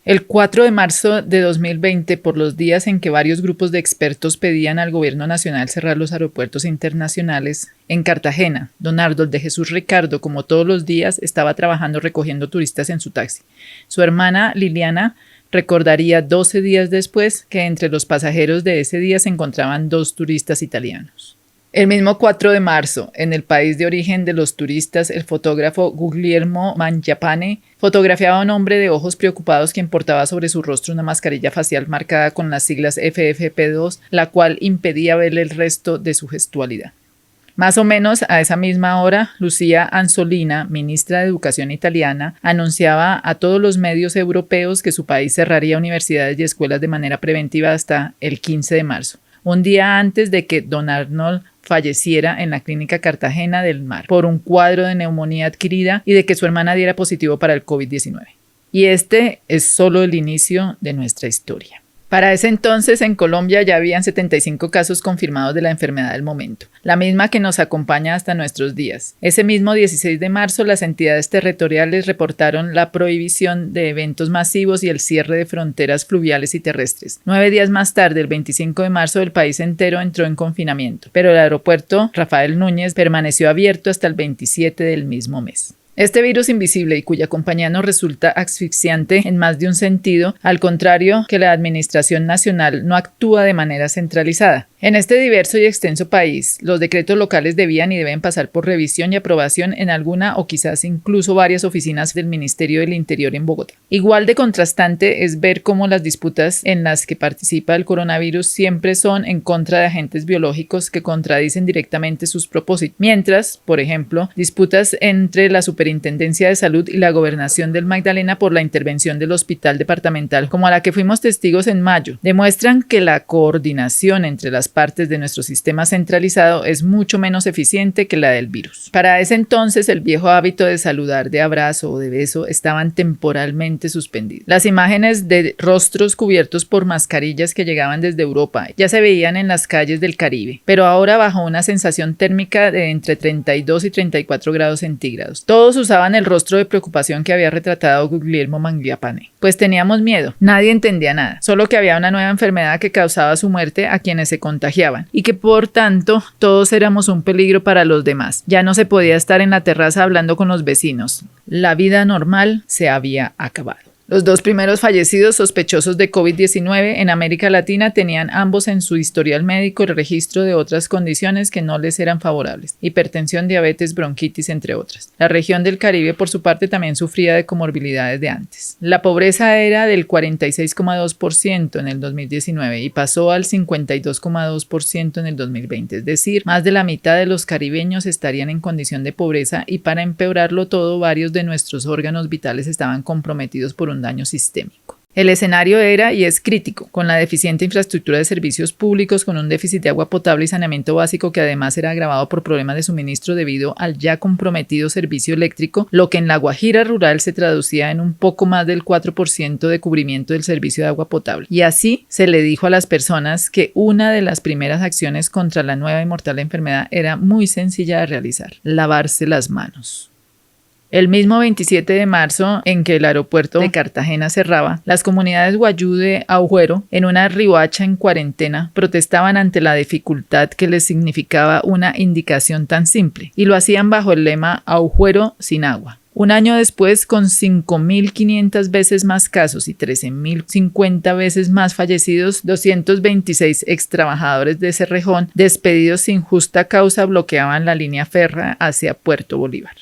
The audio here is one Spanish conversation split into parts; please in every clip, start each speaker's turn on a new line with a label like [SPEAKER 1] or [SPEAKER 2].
[SPEAKER 1] El 4 de marzo de 2020, por los días en que varios grupos de expertos pedían al gobierno nacional cerrar los aeropuertos internacionales, en Cartagena, don Arnold de Jesús Ricardo, como todos los días, estaba trabajando recogiendo turistas en su taxi. Su hermana Liliana recordaría 12 días después que entre los pasajeros de ese día se encontraban 2 turistas italianos. El mismo 4 de marzo, en el país de origen de los turistas, el fotógrafo Guglielmo Mangiapane fotografiaba a un hombre de ojos preocupados quien portaba sobre su rostro una mascarilla facial marcada con las siglas FFP2, la cual impedía ver el resto de su gestualidad. Más o menos a esa misma hora, Lucia Anzolina, ministra de Educación italiana, anunciaba a todos los medios europeos que su país cerraría universidades y escuelas de manera preventiva hasta el 15 de marzo, un día antes de que don Arnold falleciera en la clínica Cartagena del Mar por un cuadro de neumonía adquirida y de que su hermana diera positivo para el COVID-19. Y este es solo el inicio de nuestra historia. Para ese entonces en Colombia ya habían 75 casos confirmados de la enfermedad del momento, la misma que nos acompaña hasta nuestros días. Ese mismo 16 de marzo las entidades territoriales reportaron la prohibición de eventos masivos y el cierre de fronteras fluviales y terrestres. 9 días más tarde, el 25 de marzo, el país entero entró en confinamiento, pero el aeropuerto Rafael Núñez permaneció abierto hasta el 27 del mismo mes. Este virus invisible y cuya compañía nos resulta asfixiante en más de un sentido, al contrario que la administración nacional, no actúa de manera centralizada. En este diverso y extenso país, los decretos locales debían y deben pasar por revisión y aprobación en alguna o quizás incluso varias oficinas del Ministerio del Interior en Bogotá. Igual de contrastante es ver cómo las disputas en las que participa el coronavirus siempre son en contra de agentes biológicos que contradicen directamente sus propósitos, mientras, por ejemplo, disputas entre la Superintendencia de Salud y la Gobernación del Magdalena por la intervención del Hospital Departamental, como a la que fuimos testigos en mayo, demuestran que la coordinación entre las partes de nuestro sistema centralizado es mucho menos eficiente que la del virus. Para ese entonces, el viejo hábito de saludar de abrazo o de beso estaban temporalmente suspendidos. Las imágenes de rostros cubiertos por mascarillas que llegaban desde Europa ya se veían en las calles del Caribe, pero ahora bajo una sensación térmica de entre 32 y 34 grados centígrados. Todos usaban el rostro de preocupación que había retratado Guglielmo Mangiapane. Pues teníamos miedo, nadie entendía nada, solo que había una nueva enfermedad que causaba su muerte a quienes se contagiaban y que por tanto todos éramos un peligro para los demás. Ya no se podía estar en la terraza hablando con los vecinos. La vida normal se había acabado. Los 2 primeros fallecidos sospechosos de COVID-19 en América Latina tenían ambos en su historial médico el registro de otras condiciones que no les eran favorables: hipertensión, diabetes, bronquitis, entre otras. La región del Caribe, por su parte, también sufría de comorbilidades de antes. La pobreza era del 46,2% en el 2019 y pasó al 52,2% en el 2020, es decir, más de la mitad de los caribeños estarían en condición de pobreza y, para empeorarlo todo, varios de nuestros órganos vitales estaban comprometidos por un daño sistémico. El escenario era y es crítico, con la deficiente infraestructura de servicios públicos, con un déficit de agua potable y saneamiento básico que además era agravado por problemas de suministro debido al ya comprometido servicio eléctrico, lo que en la Guajira rural se traducía en un poco más del 4% de cubrimiento del servicio de agua potable. Y así se le dijo a las personas que una de las primeras acciones contra la nueva y mortal enfermedad era muy sencilla de realizar: lavarse las manos. El mismo 27 de marzo, en que el aeropuerto de Cartagena cerraba, las comunidades guayú de Augüero, en una ribacha en cuarentena, protestaban ante la dificultad que les significaba una indicación tan simple, y lo hacían bajo el lema Augüero sin agua. Un año después, con 5.500 veces más casos y 13.050 veces más fallecidos, 226 extrabajadores de Cerrejón, despedidos sin justa causa, bloqueaban la línea férrea hacia Puerto Bolívar.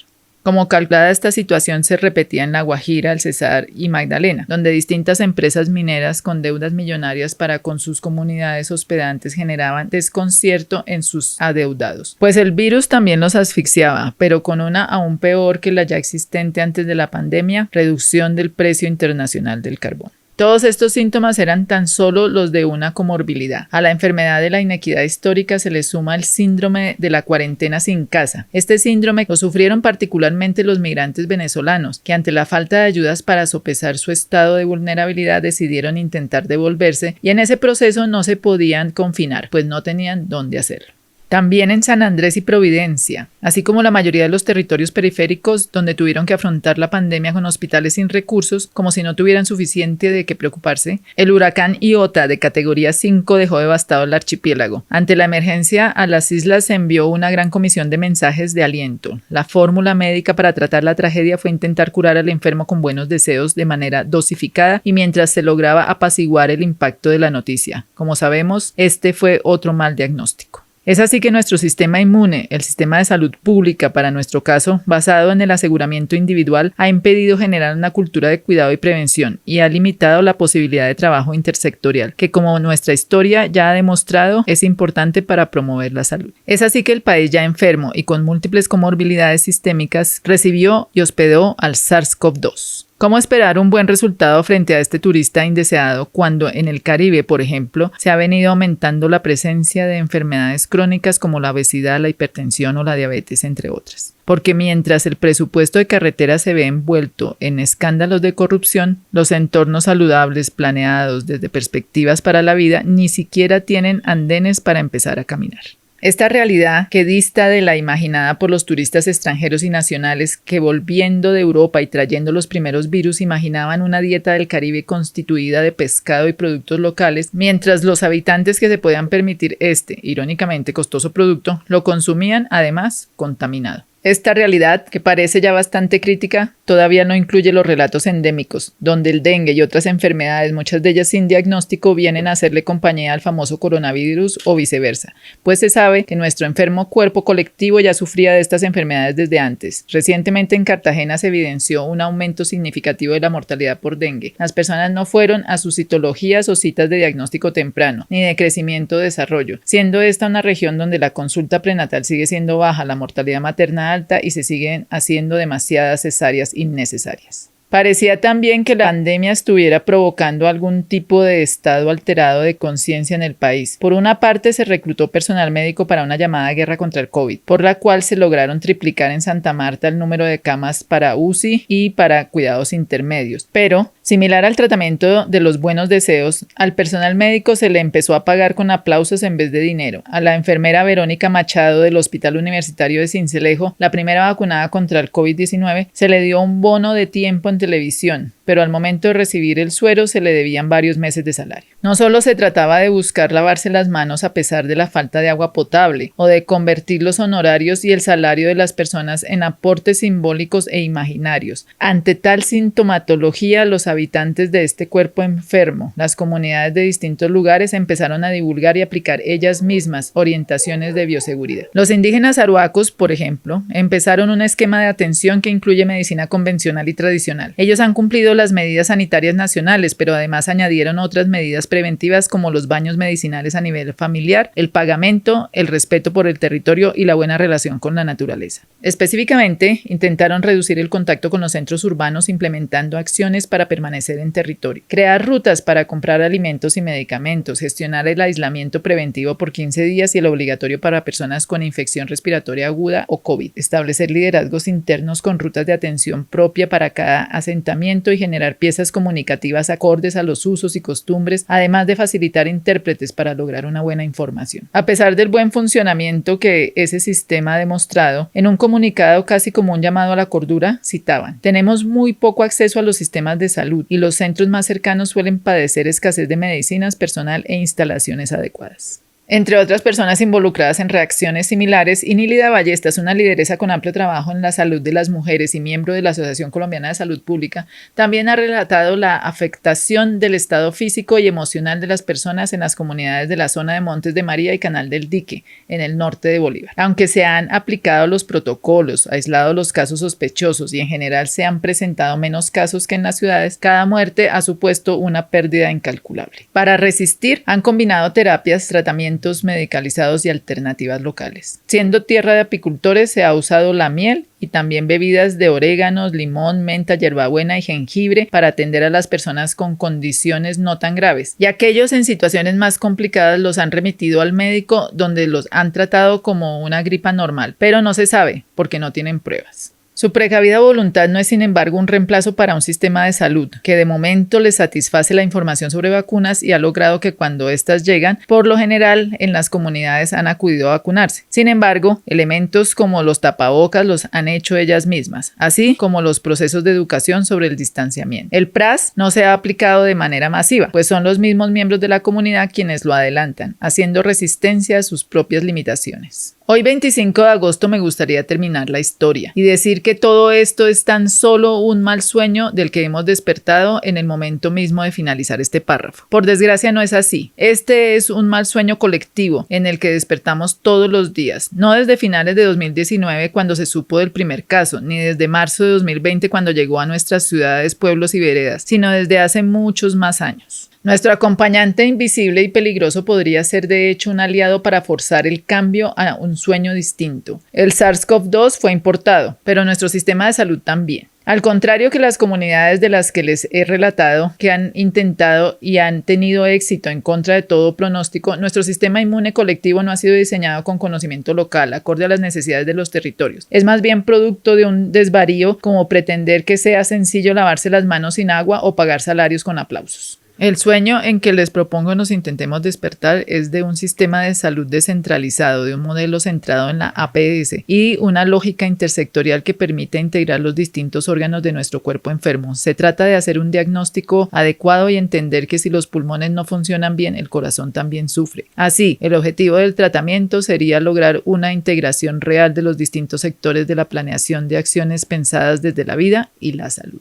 [SPEAKER 1] Como calculada, esta situación se repetía en La Guajira, El Cesar y Magdalena, donde distintas empresas mineras con deudas millonarias para con sus comunidades hospedantes generaban desconcierto en sus adeudados. Pues el virus también los asfixiaba, pero con una aún peor que la ya existente antes de la pandemia: reducción del precio internacional del carbón. Todos estos síntomas eran tan solo los de una comorbilidad. A la enfermedad de la inequidad histórica se le suma el síndrome de la cuarentena sin casa. Este síndrome lo sufrieron particularmente los migrantes venezolanos, que ante la falta de ayudas para sopesar su estado de vulnerabilidad decidieron intentar devolverse, y en ese proceso no se podían confinar, pues no tenían dónde hacerlo. También en San Andrés y Providencia, así como la mayoría de los territorios periféricos donde tuvieron que afrontar la pandemia con hospitales sin recursos, como si no tuvieran suficiente de qué preocuparse, el huracán Iota de categoría 5 dejó devastado el archipiélago. Ante la emergencia, a las islas se envió una gran comisión de mensajes de aliento. La fórmula médica para tratar la tragedia fue intentar curar al enfermo con buenos deseos de manera dosificada y mientras se lograba apaciguar el impacto de la noticia. Como sabemos, este fue otro mal diagnóstico. Es así que nuestro sistema inmune, el sistema de salud pública para nuestro caso, basado en el aseguramiento individual, ha impedido generar una cultura de cuidado y prevención y ha limitado la posibilidad de trabajo intersectorial, que como nuestra historia ya ha demostrado es importante para promover la salud. Es así que el país ya enfermo y con múltiples comorbilidades sistémicas recibió y hospedó al SARS-CoV-2. ¿Cómo esperar un buen resultado frente a este turista indeseado cuando en el Caribe, por ejemplo, se ha venido aumentando la presencia de enfermedades crónicas como la obesidad, la hipertensión o la diabetes, entre otras? Porque mientras el presupuesto de carreteras se ve envuelto en escándalos de corrupción, los entornos saludables planeados desde perspectivas para la vida ni siquiera tienen andenes para empezar a caminar. Esta realidad, que dista de la imaginada por los turistas extranjeros y nacionales que volviendo de Europa y trayendo los primeros virus imaginaban una dieta del Caribe constituida de pescado y productos locales, mientras los habitantes que se podían permitir este, irónicamente costoso producto, lo consumían además contaminado. Esta realidad, que parece ya bastante crítica, todavía no incluye los relatos endémicos, donde el dengue y otras enfermedades, muchas de ellas sin diagnóstico, vienen a hacerle compañía al famoso coronavirus o viceversa, pues se sabe que nuestro enfermo cuerpo colectivo ya sufría de estas enfermedades desde antes. Recientemente en Cartagena se evidenció un aumento significativo de la mortalidad por dengue. Las personas no fueron a sus citologías o citas de diagnóstico temprano, ni de crecimiento o desarrollo, siendo esta una región donde la consulta prenatal sigue siendo baja, la mortalidad materna alta y se siguen haciendo demasiadas cesáreas innecesarias. Parecía también que la pandemia estuviera provocando algún tipo de estado alterado de conciencia en el país. Por una parte, se reclutó personal médico para una llamada guerra contra el COVID, por la cual se lograron triplicar en Santa Marta el número de camas para UCI y para cuidados intermedios. Pero, similar al tratamiento de los buenos deseos, al personal médico se le empezó a pagar con aplausos en vez de dinero. A la enfermera Verónica Machado del Hospital Universitario de Sincelejo, la primera vacunada contra el COVID-19, se le dio un bono de tiempo en televisión, pero al momento de recibir el suero se le debían varios meses de salario. No solo se trataba de buscar lavarse las manos a pesar de la falta de agua potable, o de convertir los honorarios y el salario de las personas en aportes simbólicos e imaginarios. Ante tal sintomatología, los habitantes de este cuerpo enfermo, las comunidades de distintos lugares empezaron a divulgar y aplicar ellas mismas orientaciones de bioseguridad. Los indígenas aruacos, por ejemplo, empezaron un esquema de atención que incluye medicina convencional y tradicional. Ellos han cumplido las medidas sanitarias nacionales, pero además añadieron otras medidas preventivas como los baños medicinales a nivel familiar, el pagamento, el respeto por el territorio y la buena relación con la naturaleza. Específicamente, intentaron reducir el contacto con los centros urbanos implementando acciones para permanecer en territorio, crear rutas para comprar alimentos y medicamentos, gestionar el aislamiento preventivo por 15 días y el obligatorio para personas con infección respiratoria aguda o COVID, establecer liderazgos internos con rutas de atención propia para cada asentamiento y generar piezas comunicativas acordes a los usos y costumbres, además de facilitar intérpretes para lograr una buena información. A pesar del buen funcionamiento que ese sistema ha demostrado, en un comunicado casi como un llamado a la cordura, citaban: tenemos muy poco acceso a los sistemas de salud y los centros más cercanos suelen padecer escasez de medicinas, personal e instalaciones adecuadas. Entre otras personas involucradas en reacciones similares, Inilida Ballestas, una lideresa con amplio trabajo en la salud de las mujeres y miembro de la Asociación Colombiana de Salud Pública, también ha relatado la afectación del estado físico y emocional de las personas en las comunidades de la zona de Montes de María y Canal del Dique, en el norte de Bolívar. Aunque se han aplicado los protocolos, aislado los casos sospechosos y en general se han presentado menos casos que en las ciudades, cada muerte ha supuesto una pérdida incalculable. Para resistir, han combinado terapias, tratamientos medicalizados y alternativas locales. Siendo tierra de apicultores, se ha usado la miel y también bebidas de oréganos, limón, menta, hierbabuena y jengibre para atender a las personas con condiciones no tan graves. Y aquellos en situaciones más complicadas los han remitido al médico, donde los han tratado como una gripa normal, pero no se sabe porque no tienen pruebas. Su precavida voluntad no es, sin embargo, un reemplazo para un sistema de salud que de momento les satisface la información sobre vacunas y ha logrado que cuando éstas llegan, por lo general en las comunidades han acudido a vacunarse. Sin embargo, elementos como los tapabocas los han hecho ellas mismas, así como los procesos de educación sobre el distanciamiento. El PRAS no se ha aplicado de manera masiva, pues son los mismos miembros de la comunidad quienes lo adelantan, haciendo resistencia a sus propias limitaciones. Hoy 25 de agosto me gustaría terminar la historia y decir que todo esto es tan solo un mal sueño del que hemos despertado en el momento mismo de finalizar este párrafo. Por desgracia no es así. Este es un mal sueño colectivo en el que despertamos todos los días, no desde finales de 2019 cuando se supo del primer caso, ni desde marzo de 2020 cuando llegó a nuestras ciudades, pueblos y veredas, sino desde hace muchos más años. Nuestro acompañante invisible y peligroso podría ser de hecho un aliado para forzar el cambio a un sueño distinto. El SARS-CoV-2 fue importado, pero nuestro sistema de salud también. Al contrario que las comunidades de las que les he relatado, que han intentado y han tenido éxito en contra de todo pronóstico, nuestro sistema inmune colectivo no ha sido diseñado con conocimiento local, acorde a las necesidades de los territorios. Es más bien producto de un desvarío como pretender que sea sencillo lavarse las manos sin agua o pagar salarios con aplausos. El sueño en que les propongo nos intentemos despertar es de un sistema de salud descentralizado, de un modelo centrado en la APS y una lógica intersectorial que permite integrar los distintos órganos de nuestro cuerpo enfermo. Se trata de hacer un diagnóstico adecuado y entender que si los pulmones no funcionan bien, el corazón también sufre. Así, el objetivo del tratamiento sería lograr una integración real de los distintos sectores de la planeación de acciones pensadas desde la vida y la salud.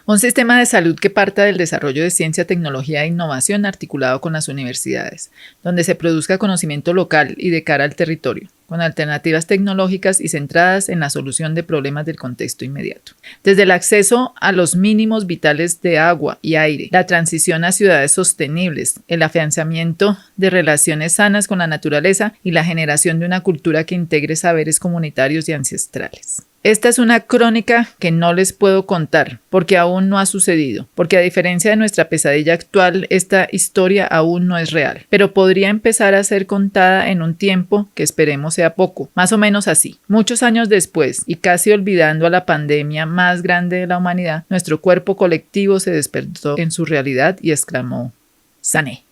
[SPEAKER 1] Un sistema de salud que parta del desarrollo de ciencia, tecnología e innovación articulado con las universidades, donde se produzca conocimiento local y de cara al territorio, con alternativas tecnológicas y centradas en la solución de problemas del contexto inmediato. Desde el acceso a los mínimos vitales de agua y aire, la transición a ciudades sostenibles, el afianzamiento de relaciones sanas con la naturaleza y la generación de una cultura que integre saberes comunitarios y ancestrales. Esta es una crónica que no les puedo contar porque aún no ha sucedido, porque a diferencia de nuestra pesadilla actual, esta historia aún no es real, pero podría empezar a ser contada en un tiempo que esperemos sea poco, más o menos así. Muchos años después, y casi olvidando a la pandemia más grande de la humanidad, nuestro cuerpo colectivo se despertó en su realidad y exclamó: «Sané».